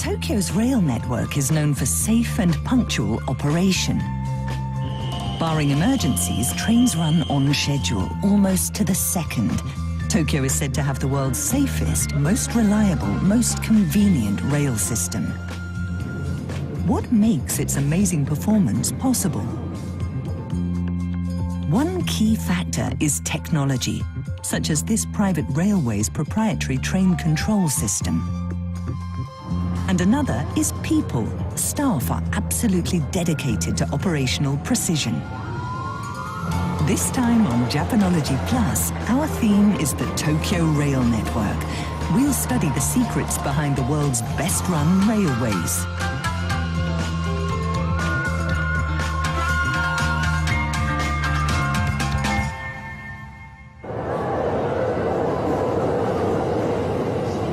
Tokyo's rail network is known for safe and punctual operation. Barring emergencies, trains run on schedule, almost to the second. Tokyo is said to have the world's safest, most reliable, most convenient rail system. What makes its amazing performance possible? One key factor is technology, such as this private railway's proprietary train control system. And another is people. Staff are absolutely dedicated to operational precision. This time on Japanology Plus, our theme is the Tokyo Rail Network. We'll study the secrets behind the world's best-run railways.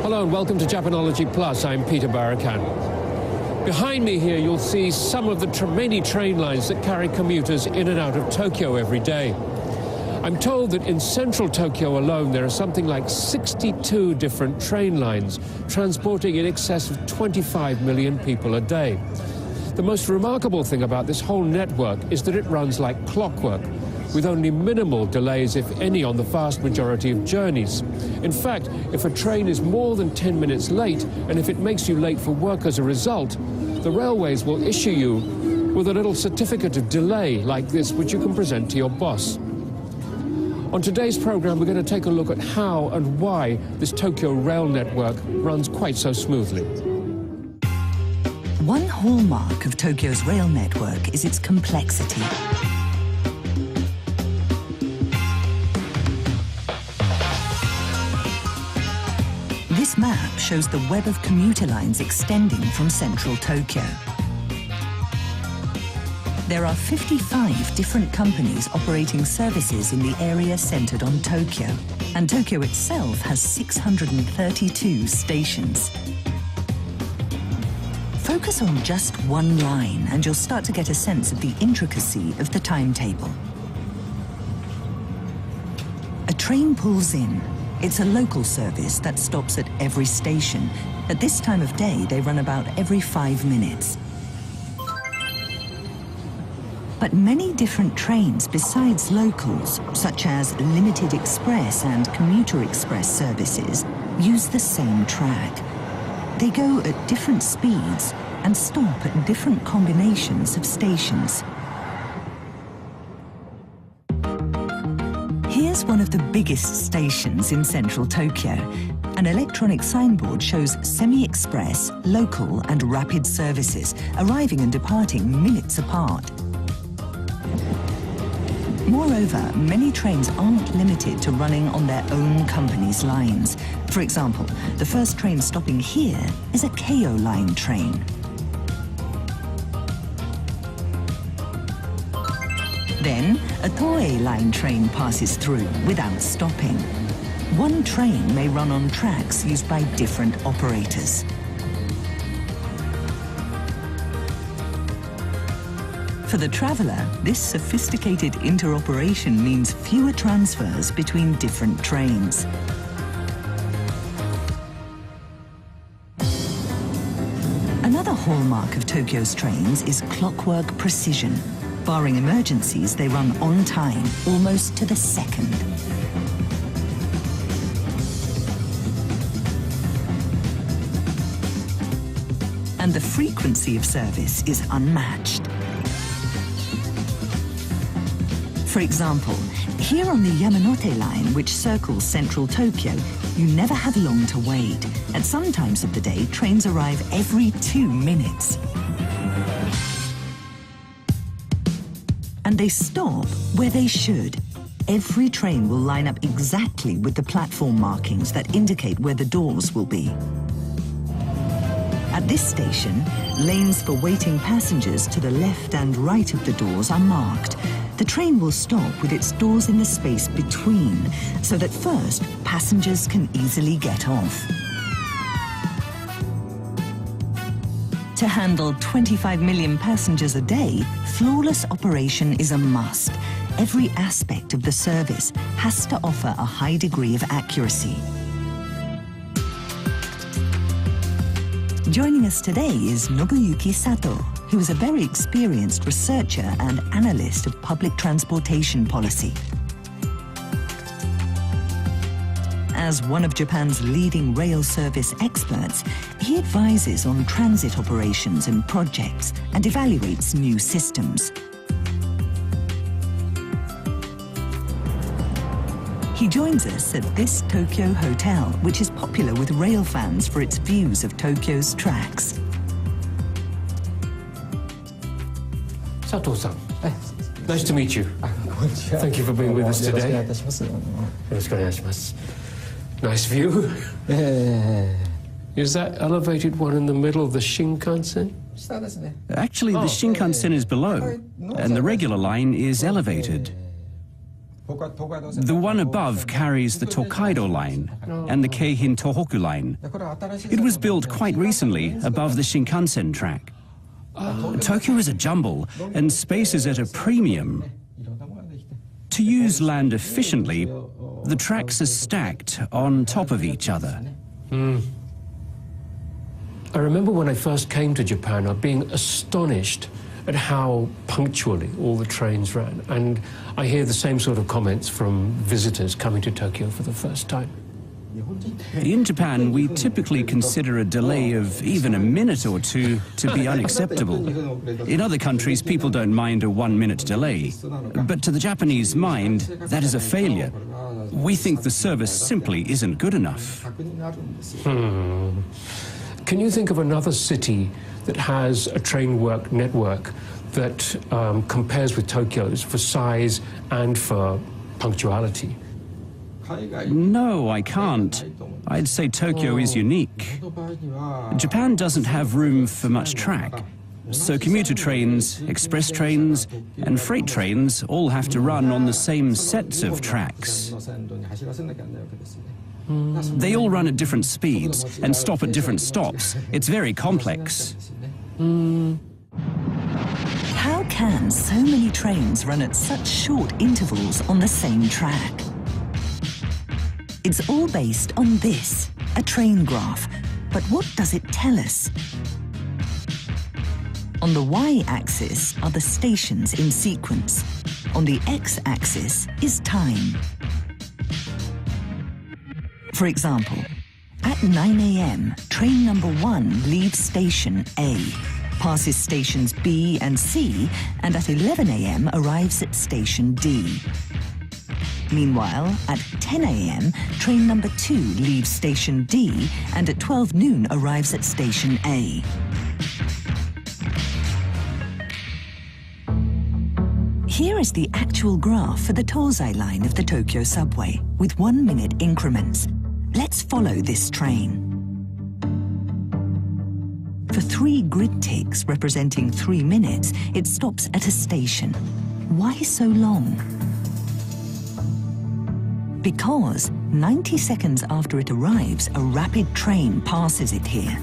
Hello and welcome to Japanology Plus. I'm Peter Barakan. Behind me here you'll see some of the many train lines that carry commuters in and out of Tokyo every day. I'm told that in central Tokyo alone there are something like 62 different train lines transporting in excess of 25 million people a day. The most remarkable thing about this whole network is that it runs like clockwork, with only minimal delays, if any, on the vast majority of journeys. In fact, if a train is more than 10 minutes late, and if it makes you late for work as a result, the railways will issue you with a little certificate of delay like this, which you can present to your boss. On today's program, we're going to take a look at how and why this Tokyo rail network runs quite so smoothly. One hallmark of Tokyo's rail network is its complexity. This map shows the web of commuter lines extending from central Tokyo. There are 55 different companies operating services in the area centered on Tokyo, and Tokyo itself has 632 stations. Focus on just one line and you'll start to get a sense of the intricacy of the timetable. A train pulls in. It's a local service that stops at every station. At this time of day, they run about every 5 minutes. But many different trains besides locals, such as Limited Express and Commuter Express services, use the same track. They go at different speeds and stop at different combinations of stations. Here's one of the biggest stations in central Tokyo. An electronic signboard shows semi-express, local and rapid services, arriving and departing minutes apart. Moreover, many trains aren't limited to running on their own company's lines. For example, the first train stopping here is a Keio Line train. Then, a Toei Line train passes through without stopping. One train may run on tracks used by different operators. For the traveller, this sophisticated interoperation means fewer transfers between different trains. Another hallmark of Tokyo's trains is clockwork precision. Barring emergencies, they run on time, almost to the second. And the frequency of service is unmatched. For example, here on the Yamanote line, which circles central Tokyo, you never have long to wait. At some times of the day, trains arrive every 2 minutes. And they stop where they should. Every train will line up exactly with the platform markings that indicate where the doors will be. At this station, lanes for waiting passengers to the left and right of the doors are marked. The train will stop with its doors in the space between, so that first, passengers can easily get off. To handle 25 million passengers a day, flawless operation is a must. Every aspect of the service has to offer a high degree of accuracy. Joining us today is Nobuyuki Sato, who is a very experienced researcher and analyst of public transportation policy. As one of Japan's leading rail service experts, he advises on transit operations and projects and evaluates new systems. He joins us at this Tokyo hotel, which is popular with rail fans for its views of Tokyo's tracks. Sato-san, nice to meet you. Thank you for being with us today. Nice view. Is that elevated one in the middle of the Shinkansen? Actually, the Shinkansen is below, and the regular line is elevated. The one above carries the Tokaido line and the Keihin Tohoku line. It was built quite recently above the Shinkansen track. Tokyo is a jumble, and space is at a premium. To use land efficiently, the tracks are stacked on top of each other. I remember when I first came to Japan, being astonished at how punctually all the trains ran. And I hear the same sort of comments from visitors coming to Tokyo for the first time. In Japan, we typically consider a delay of even a minute or two to be unacceptable. In other countries, people don't mind a 1-minute delay. But to the Japanese mind, that is a failure. We think the service simply isn't good enough. Can you think of another city that has a train network that compares with Tokyo's for size and for punctuality? No, I can't. I'd say Tokyo is unique. Japan doesn't have room for much track, so commuter trains, express trains, and freight trains all have to run on the same sets of tracks. They all run at different speeds and stop at different stops. It's very complex. How can so many trains run at such short intervals on the same track? It's all based on this, a train graph. But what does it tell us? On the y-axis are the stations in sequence. On the x-axis is time. For example, at 9 a.m., train number 1 leaves station A, passes stations B and C, and at 11 a.m. arrives at station D. Meanwhile, at 10 a.m., train number 2 leaves station D, and at 12 noon arrives at station A. Here is the actual graph for the Tozai line of the Tokyo subway, with 1-minute increments. Let's follow this train. For 3 grid ticks representing 3 minutes, it stops at a station. Why so long? Because 90 seconds after it arrives, a rapid train passes it here.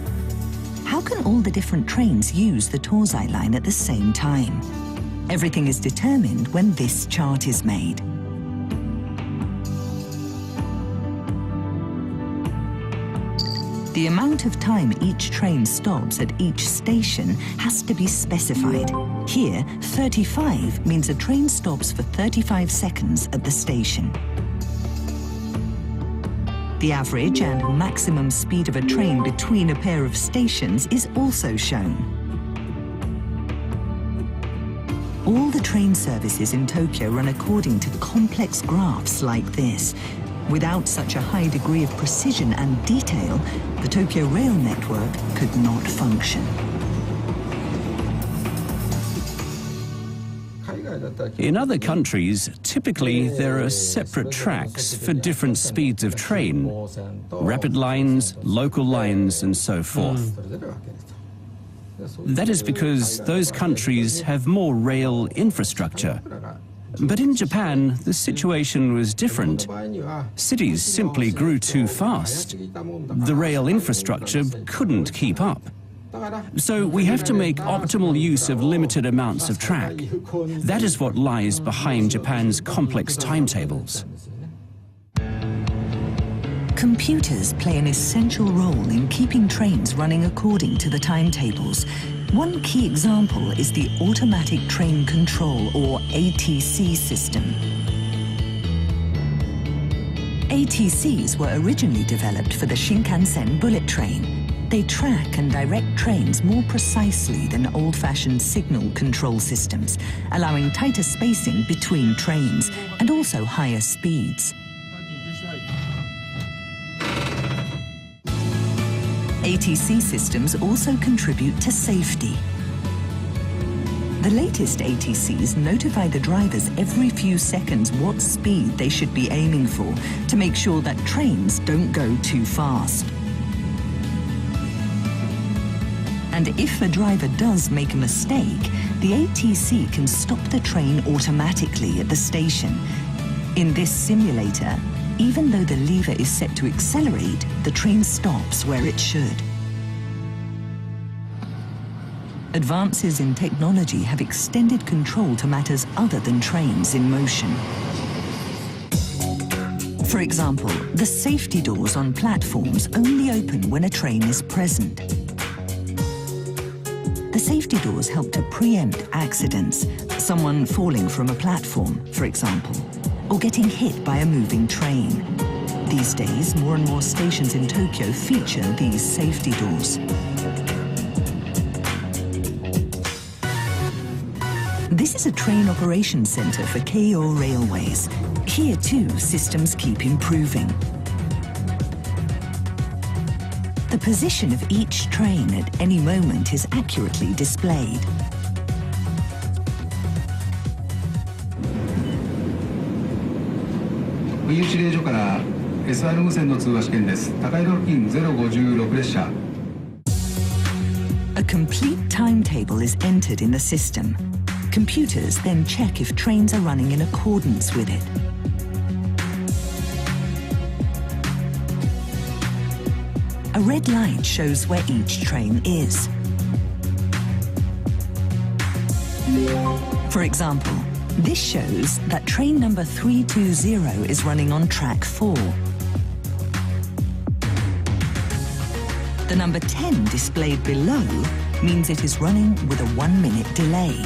How can all the different trains use the Tozai line at the same time? Everything is determined when this chart is made. The amount of time each train stops at each station has to be specified. Here, 35 means a train stops for 35 seconds at the station. The average and maximum speed of a train between a pair of stations is also shown. All the train services in Tokyo run according to complex graphs like this. Without such a high degree of precision and detail, the Tokyo rail network could not function. In other countries, typically there are separate tracks for different speeds of train, rapid lines, local lines, and so forth. That is because those countries have more rail infrastructure. But in Japan, the situation was different. Cities simply grew too fast. The rail infrastructure couldn't keep up. So we have to make optimal use of limited amounts of track. That is what lies behind Japan's complex timetables. Computers play an essential role in keeping trains running according to the timetables. One key example is the Automatic Train Control, or ATC system. ATCs were originally developed for the Shinkansen bullet train. They track and direct trains more precisely than old-fashioned signal control systems, allowing tighter spacing between trains and also higher speeds. ATC systems also contribute to safety. The latest ATCs notify the drivers every few seconds what speed they should be aiming for to make sure that trains don't go too fast. And if a driver does make a mistake, the ATC can stop the train automatically at the station. In this simulator, even though the lever is set to accelerate, the train stops where it should. Advances in technology have extended control to matters other than trains in motion. For example, the safety doors on platforms only open when a train is present. The safety doors help to preempt accidents, someone falling from a platform, for example, or getting hit by a moving train. These days, more and more stations in Tokyo feature these safety doors. This is a train operations center for Keio Railways. Here too, systems keep improving. The position of each train at any moment is accurately displayed. A complete timetable is entered in the system. Computers then check if trains are running in accordance with it. A red light shows where each train is. For example, this shows that train number 320 is running on track 4. The number 10 displayed below means it is running with a 1-minute delay.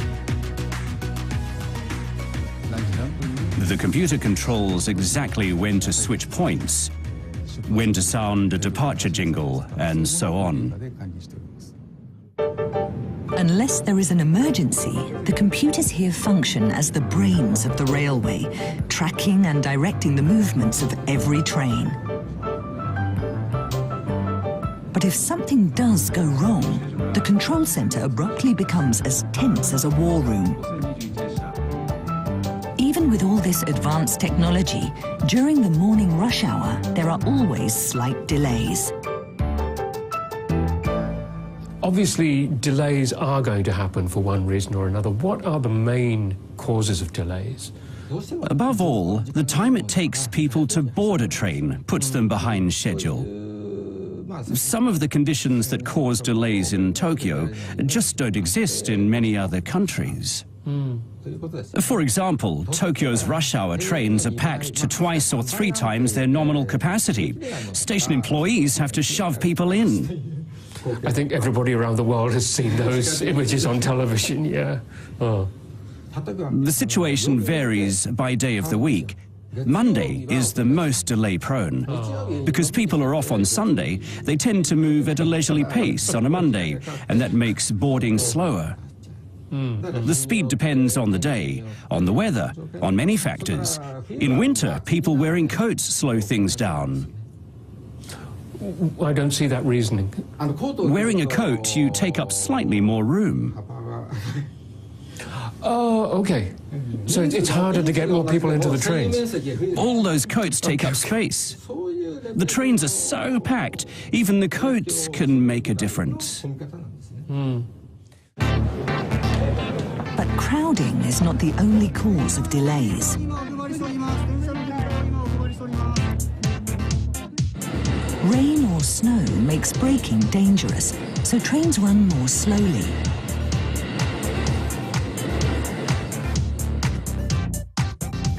The computer controls exactly when to switch points, when to sound a departure jingle, and so on. Unless there is an emergency, the computers here function as the brains of the railway, tracking and directing the movements of every train. But if something does go wrong, the control center abruptly becomes as tense as a war room. Even with all this advanced technology, during the morning rush hour, there are always slight delays. Obviously, delays are going to happen for one reason or another. What are the main causes of delays? Above all, the time it takes people to board a train puts them behind schedule. Some of the conditions that cause delays in Tokyo just don't exist in many other countries. For example, Tokyo's rush hour trains are packed to 2 or 3 times their nominal capacity. Station employees have to shove people in. I think everybody around the world has seen those images on television, yeah. Oh. The situation varies by day of the week. Monday is the most delay-prone. Because people are off on Sunday, they tend to move at a leisurely pace on a Monday, and that makes boarding slower. The speed depends on the day, on the weather, on many factors. In winter, people wearing coats slow things down. I don't see that reasoning. Wearing a coat, you take up slightly more room. Oh, okay. So it's harder to get more people into the trains. All those coats take up space. The trains are so packed, even the coats can make a difference. But crowding is not the only cause of delays. Rain or snow makes braking dangerous, so trains run more slowly.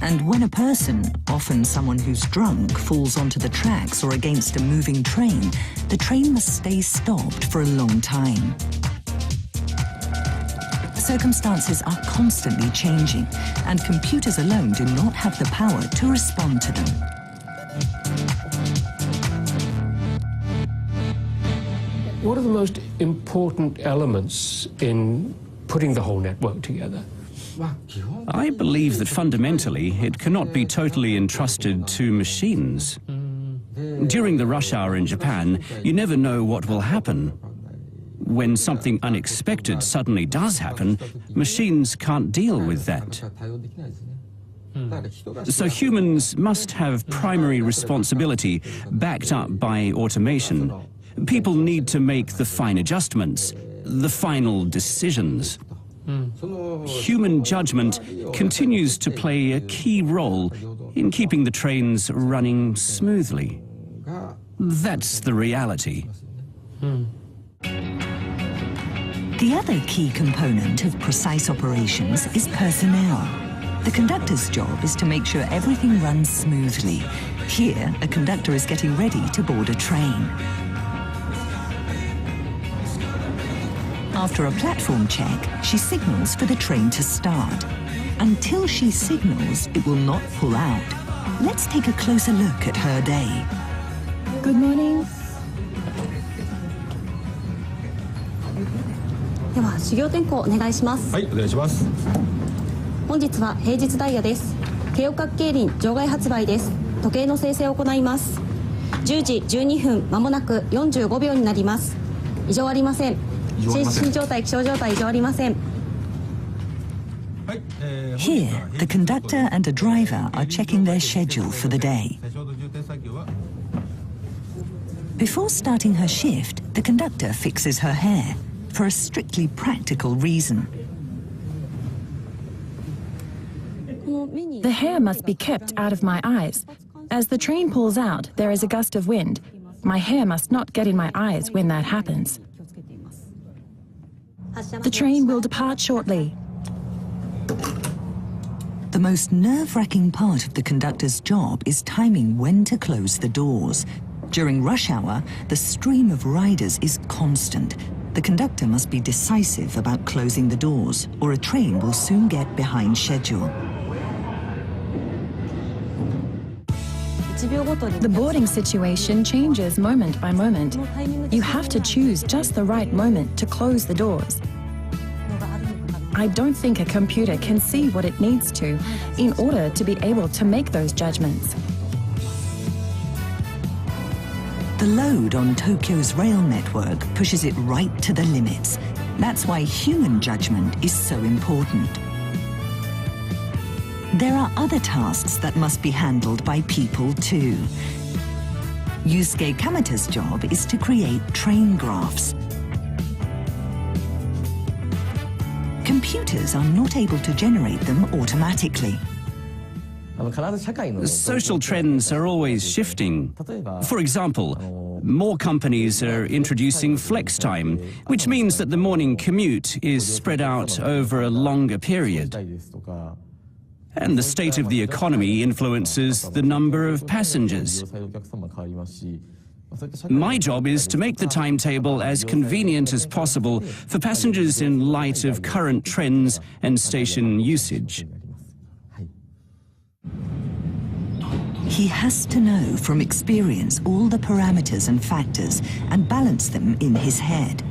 And when a person, often someone who's drunk, falls onto the tracks or against a moving train, the train must stay stopped for a long time. Circumstances are constantly changing, and computers alone do not have the power to respond to them. What are the most important elements in putting the whole network together? I believe that fundamentally it cannot be totally entrusted to machines. During the rush hour in Japan, you never know what will happen. When something unexpected suddenly does happen, machines can't deal with that. So humans must have primary responsibility backed up by automation. People need to make the fine adjustments, the final decisions. Human judgment continues to play a key role in keeping the trains running smoothly. That's the reality. The other key component of precise operations is personnel. The conductor's job is to make sure everything runs smoothly. Here, a conductor is getting ready to board a train. After a platform check, she signals for the train to start. Until she signals, it will not pull out. Let's take a closer look at her day. Good morning. では始業転校お願いします。はい、お願いします。本日は平日ダイヤです。京葉角競輪場外発売です。時計の生成を行います。10時12分まもなく45秒になります。異常ありません。心身状態、気象状態異常ありません。 Here, the conductor and a driver are checking their schedule for the day. Before starting her shift, the conductor fixes her hair for a strictly practical reason. The hair must be kept out of my eyes. As the train pulls out, there is a gust of wind. My hair must not get in my eyes when that happens. The train will depart shortly. The most nerve-wracking part of the conductor's job is timing when to close the doors. During rush hour, the stream of riders is constant. The conductor must be decisive about closing the doors, or a train will soon get behind schedule. The boarding situation changes moment by moment. You have to choose just the right moment to close the doors. I don't think a computer can see what it needs to in order to be able to make those judgments. The load on Tokyo's rail network pushes it right to the limits. That's why human judgment is so important. There are other tasks that must be handled by people too. Yusuke Kamata's job is to create train graphs. Computers are not able to generate them automatically. Social trends are always shifting. For example, more companies are introducing flex time, which means that the morning commute is spread out over a longer period. And the state of the economy influences the number of passengers. My job is to make the timetable as convenient as possible for passengers in light of current trends and station usage. He has to know from experience all the parameters and factors and balance them in his head.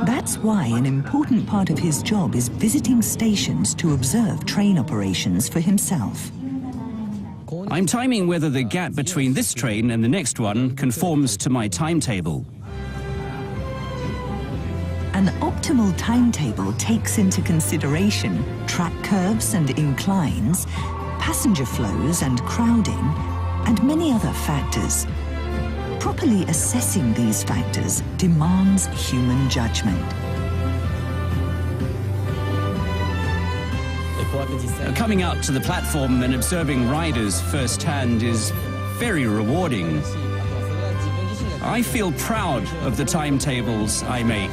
That's why an important part of his job is visiting stations to observe train operations for himself. I'm timing whether the gap between this train and the next one conforms to my timetable. An optimal timetable takes into consideration track curves and inclines, passenger flows and crowding, and many other factors. Properly assessing these factors demands human judgment. Coming out to the platform and observing riders firsthand is very rewarding. I feel proud of the timetables I make.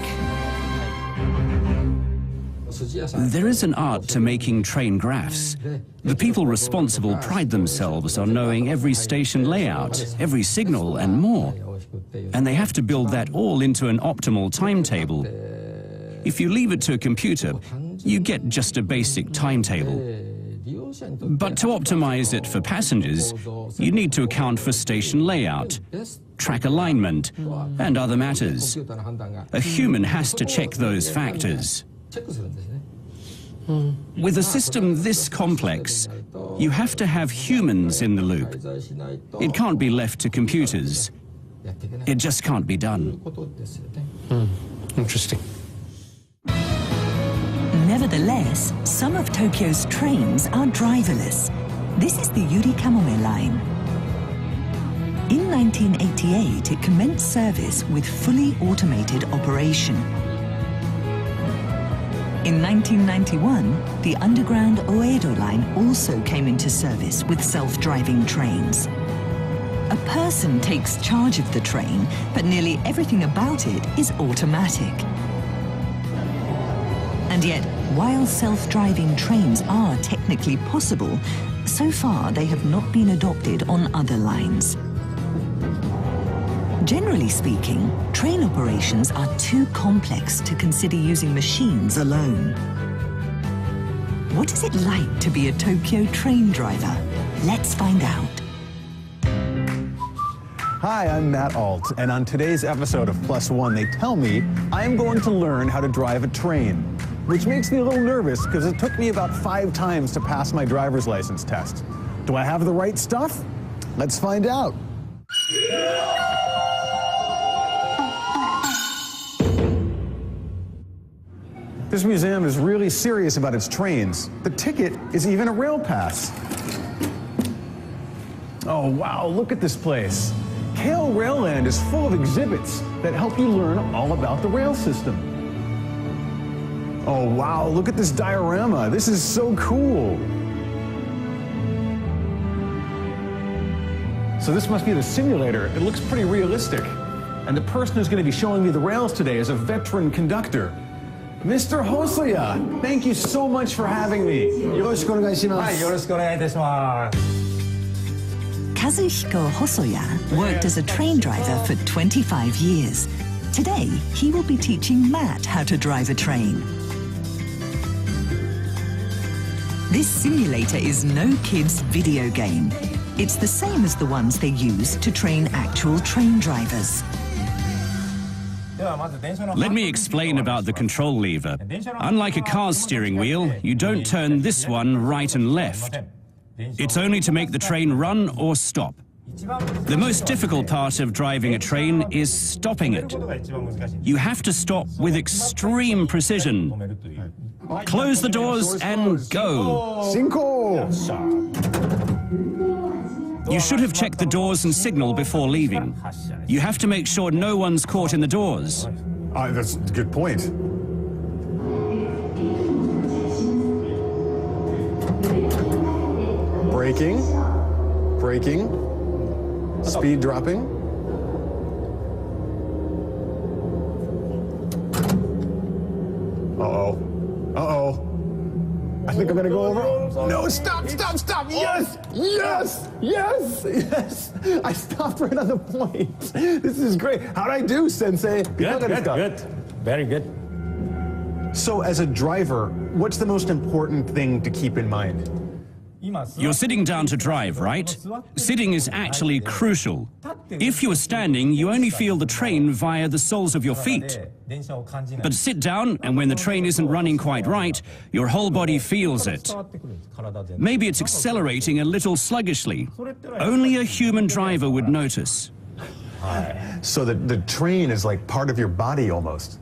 There is an art to making train graphs. The people responsible pride themselves on knowing every station layout, every signal and more. And they have to build that all into an optimal timetable. If you leave it to a computer, you get just a basic timetable. But to optimize it for passengers, you need to account for station layout, track alignment, and other matters. A human has to check those factors. With a system this complex, you have to have humans in the loop. It can't be left to computers. It just can't be done. Interesting. Nevertheless, some of Tokyo's trains are driverless. This is the Yuri-Kamome line. In 1988, it commenced service with fully automated operation. In 1991, the underground Oedo line also came into service with self-driving trains. A person takes charge of the train, but nearly everything about it is automatic. And yet, while self-driving trains are technically possible, so far they have not been adopted on other lines. Generally speaking, train operations are too complex to consider using machines alone. What is it like to be a Tokyo train driver? Let's find out. Hi, I'm Matt Alt, and on today's episode of Plus One, they tell me I'm going to learn how to drive a train, which makes me a little nervous because it took me about 5 times to pass my driver's license test. Do I have the right stuff? Let's find out. This museum is really serious about its trains. The ticket is even a rail pass. Oh, wow, look at this place. Kale Railland is full of exhibits that help you learn all about the rail system. Oh, wow, look at this diorama. This is so cool. So this must be the simulator. It looks pretty realistic. And the person who's going to be showing me the rails today is a veteran conductor. Mr. Hosoya, thank you so much for having me. Yoroshiku onegaishimasu. Yoroshiku onegaishimasu. Kazuhiko Hosoya worked as a train driver for 25 years. Today, he will be teaching Matt how to drive a train. This simulator is no kid's video game. It's the same as the ones they use to train actual train drivers. Let me explain about the control lever. Unlike a car's steering wheel, you don't turn this one right and left. It's only to make the train run or stop. The most difficult part of driving a train is stopping it. You have to stop with extreme precision. Close the doors and go. Cinco! You should have checked the doors and signal before leaving. You have to make sure no one's caught in the doors. That's a good point. Braking, speed dropping. Uh-oh. I think I'm gonna go over. No, stop. Yes. I stopped right on the point. This is great. How'd I do, Sensei? Good. Very good. So as a driver, what's the most important thing to keep in mind? You're sitting down to drive, right? Sitting is actually crucial. If you're standing, you only feel the train via the soles of your feet. But sit down, and when the train isn't running quite right, your whole body feels it. Maybe it's accelerating a little sluggishly. Only a human driver would notice. So the train is like part of your body almost.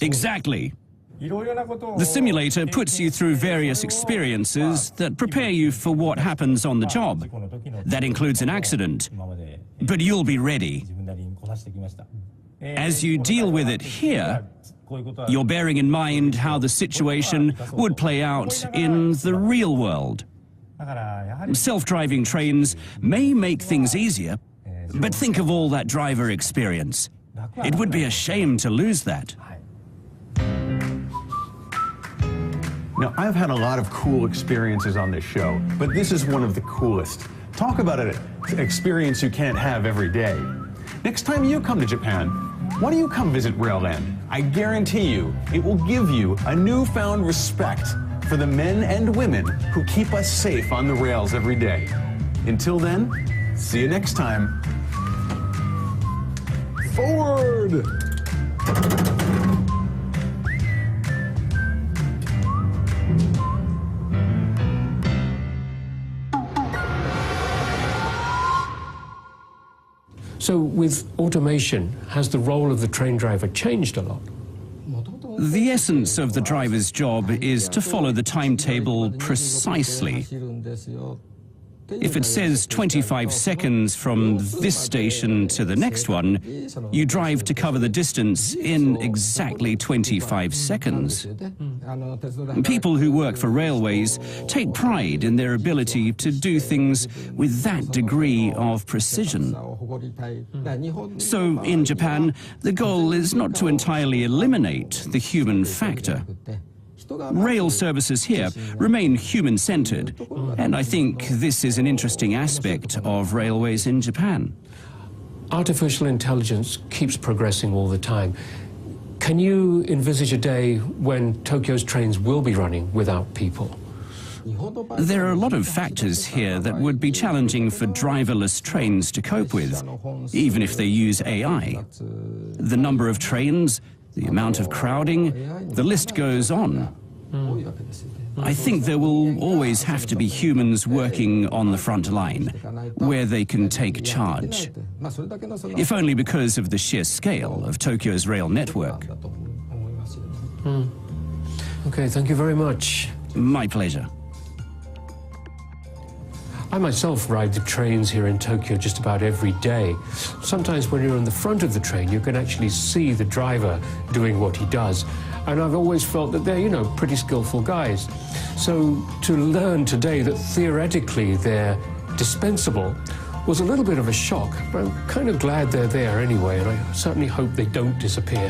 Exactly. The simulator puts you through various experiences that prepare you for what happens on the job. That includes an accident. But you'll be ready. As you deal with it here, you're bearing in mind how the situation would play out in the real world. Self-driving trains may make things easier, but think of all that driver experience. It would be a shame to lose that. Now, I've had a lot of cool experiences on this show, but this is one of the coolest. Talk about an experience you can't have every day. Next time you come to Japan, why don't you come visit Railland? I guarantee you, it will give you a newfound respect for the men and women who keep us safe on the rails every day. Until then, see you next time. Forward! So with automation, has the role of the train driver changed a lot? The essence of the driver's job is to follow the timetable precisely. If it says 25 seconds from this station to the next one, you drive to cover the distance in exactly 25 seconds. People who work for railways take pride in their ability to do things with that degree of precision. So in Japan, the goal is not to entirely eliminate the human factor. Rail services here remain human-centered, and I think this is an interesting aspect of railways in Japan. Artificial intelligence keeps progressing all the time. Can you envisage a day when Tokyo's trains will be running without people? There are a lot of factors here that would be challenging for driverless trains to cope with, even if they use AI. The number of trains, the amount of crowding, the list goes on. I think there will always have to be humans working on the front line, where they can take charge, if only because of the sheer scale of Tokyo's rail network. Okay, thank you very much. My pleasure. I myself ride the trains here in Tokyo just about every day. Sometimes when you're in the front of the train, you can actually see the driver doing what he does. And I've always felt that they're, pretty skillful guys. So to learn today that theoretically they're dispensable was a little bit of a shock, but I'm kind of glad they're there anyway, and I certainly hope they don't disappear.